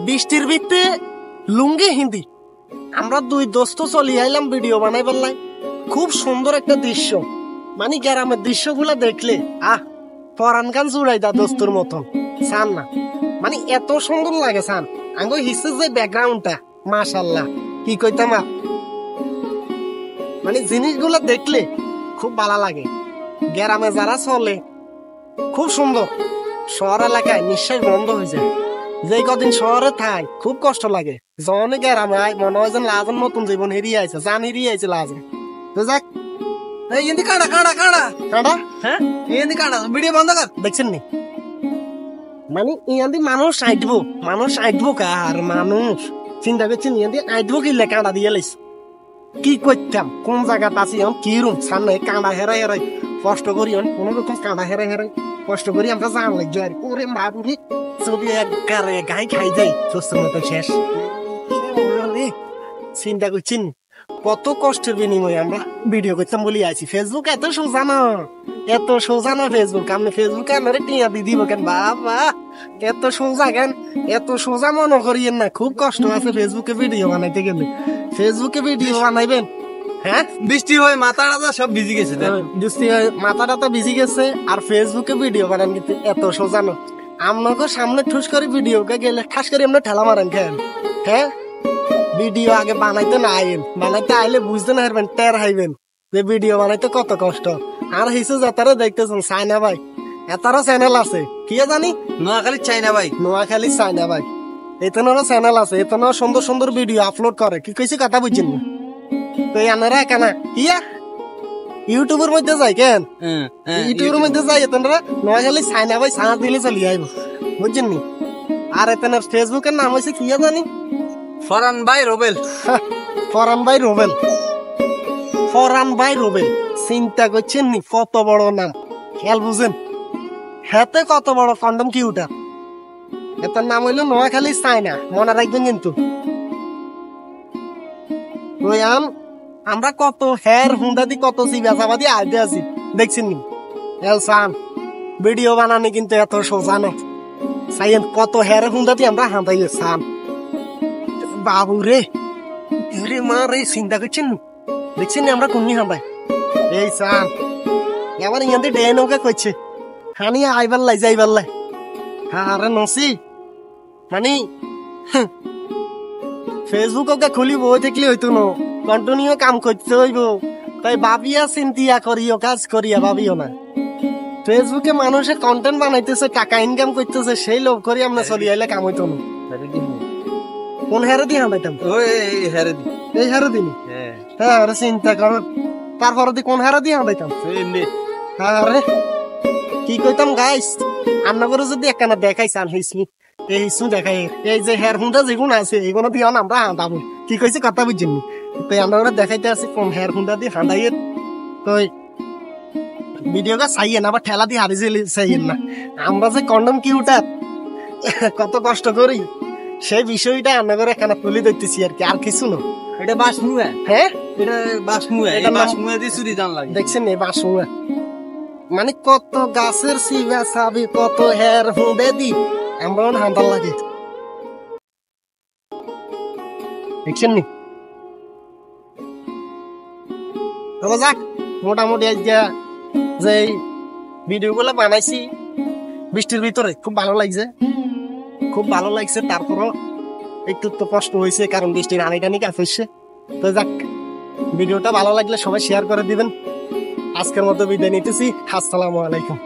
বৃষ্টির ভিতরে লুঙ্গি হিন্দি আমরা দুই দোস্ত চলি আইলাম ভিডিও বানাই বললাই। খুব সুন্দর একটা দৃশ্য, মানে গ্রামের দৃশ্যগুলো দেখলে পরান গান জুড়াই দা দোস্তর মতন সান না, মানে এত সুন্দর লাগে সান। আঙ্গো হিসের যে ব্যাকগ্রাউন্ডটা মাশাআল্লাহ কি কইতাম, মানে জিনিসগুলো দেখলে খুব ভালো লাগে। গ্রামে যারা চলে খুব সুন্দর, শহর এলাকায় নিঃশ্বাস বন্ধ হয়ে যায়। যে কদিন শহরে থাই খুব কষ্ট লাগে, যখন গ্রামে আয় মনে হয় যেন লাজন নতুন জীবন হেরিয়ে আইছে, জান হেরিয়ে আইছে লাজন। তো যাক কাড়া কাড়া কাড়া কাটা হ্যাঁ কাড়া ভিডিও বন্ধ কর। দেখছেন নি, মানে ইয়াদি মানুষ আইটবো কার মানুষ চিন্তা করছেন ইয়াদি আইটবো কিনলে কাঁটা দিয়ে লাইছে। কি করতাম কোন জায়গাতে আছি এখন কি রুম সামনে কাঁটা হেরাই হেরাই কষ্ট করি, কোন রকম কাঁটা হেরাই হেরাই কষ্ট করি আমরা জান লাগছে আর ওরে মারুরি ছবি একবারে গাই খাই যাই সুস্থ মতো শেষ। চিন্তা করছেন কত কষ্টের বিনিময়ে আমরা ভিডিও করতাম বলি আছি। ফেসবুক এত সোজা না, এত সোজা না ফেসবুক। আপনি ফেসবুকে আমার টিয়া দিয়ে দিব কেন বাবা, এত সোজা কেন, এত সোজা মনে করিয়েন না। খুব কষ্ট আছে ফেসবুকে ভিডিও বানাইতে গেলে। ফেসবুকে ভিডিও বানাইবেন হ্যাঁ, বৃষ্টি হয়ে মাথাটা সব ভিজে গেছে, বৃষ্টি হয়ে মাথাটা তো ভিজে গেছে। আর ফেসবুকে ভিডিও বানান কিন্তু এত সোজা না। আপনাকে সামনে ঠুস করে ভিডিওকে গেলে ঠাস করে এমনি ঠেলা মারেন খেন। হ্যাঁ, ভিডিও আগে বানাইতে না আইন, বানাইতে আইলে বুঝতে না পারবেন, টের হাইবেন যে ভিডিও বানাইতে কত কষ্ট। আর হিসু যাতারা দেখতেছেন চাইনা ভাই, এতারও চ্যানেল আছে কি জানি, নোয়াখালী চাইনা ভাই, নোয়াখালী চাইনা ভাই, এতনেরও চ্যানেল আছে, এতনেও সুন্দর সুন্দর ভিডিও আপলোড করে। কি কইছি কথা বুঝছেন না? তো আনারা কেনা ইয়া ইউটিউবের মধ্যে যাই কেন, ইউটিউবের মধ্যে যাই এতনরা নোয়াখালী চাইনা ভাই সাঁত দিলে চলি আইব, বুঝছেন নি? আর এতনের ফেসবুকের নাম হয়েছে কি জানি, ফরান ভাই রোবেল। ফরান ভাই রোবেল, ফরান ভাই রোবেল। চিন্তা করছেন নি কত বড় নাম, খেয়াল বুঝেন হাতে কত বড় কন্ডম কি উঠা। এটার নাম হইলো নোয়াখালী চাইনা, মনে রাখবেন কিন্তু। আমরা কত হের হুন্ডা দি কত চিবাচাবাদি আইতে আছি দেখছেন নি। এলসান ভিডিও বানানি কিন্তু এত সোজা না, সাইয়েন কত হের হুন্ডা দি আমরা হাঁটাই সান বাবু রে রে মা রে। চিন্তা করছেন দেখছেন আমরা কোননি হাঁটাই এই সান আমার ইয়াতে ডে নৌকা করছে হানি আইবার লাই যাইবার লাই। আরে নসি মানে ফেসবুক ওকে খুলি বই দেখলে হইতো না, কন্টিনিউ কাম করতে হইব। তাই ভাবিয়া চিন্তিয়া করিও, কাজ করিয়া ভাবিও না। ফেসবুকে মানুষের কন্টেন্ট বানাইতেছে, টাকা ইনকাম করতেছে, সেই লোভ করি আমরা চলি আইলে কাম হইতো না। কোন হেরে দিয়ে হাঁটাইতাম, এই হেরে দি, এই হেরে দিনি। হ্যাঁ আরে চিন্তা কর, তারপরে দি কোন হেরে দিয়ে হাঁটাইতাম। আরে কি কইতাম গাইস, রান্না করে যদি একখানা দেখাইছান হিসু, এই হিসু দেখাই, এই যে হেয়ার হুন্ডা যেগুলো আছে এগুলো দিয়ে আমরা হাঁটাবো। কি কইছে কথা বুঝছেন? তো আমরা দেখাইতে আছি কোন হেয়ার হুন্ডা দিয়ে হাঁটাইয়ে। তো ভিডিওটা চাইয়েন আবার ঠেলা দিয়ে হারিয়ে চাইয়েন না। আমরা যে কন্ডম কি উঠা কত কষ্ট করি সেই বিষয়টা রান্না করে এখানে তুলে দেখতেছি আর কি, আর কিছু না। এটা বাস মুয়া, হ্যাঁ এটা বাস মুয়া, এটা বাস মুয়া দিয়ে চুরি জান লাগে। দেখছেন এই বাস মুয়া, মানে কত গাছের সিবা সাবি কত হেয়ার হুন্ডে দি এমন হাঁটার লাগে দেখছেন নি। তবে যাক মোটামুটি আজকে যে ভিডিও গুলো বানাইছি বৃষ্টির ভিতরে খুব ভালো লাগছে, খুব ভালো লাগছে। তারপরও একটু তো কষ্ট হয়েছে কারণ বৃষ্টির আনি টানি কাজ হচ্ছে। তো যাক ভিডিওটা ভালো লাগলে সবাই শেয়ার করে দিবেন। আজকের মতো বিদায় নিতেছি, আসসালামু আলাইকুম।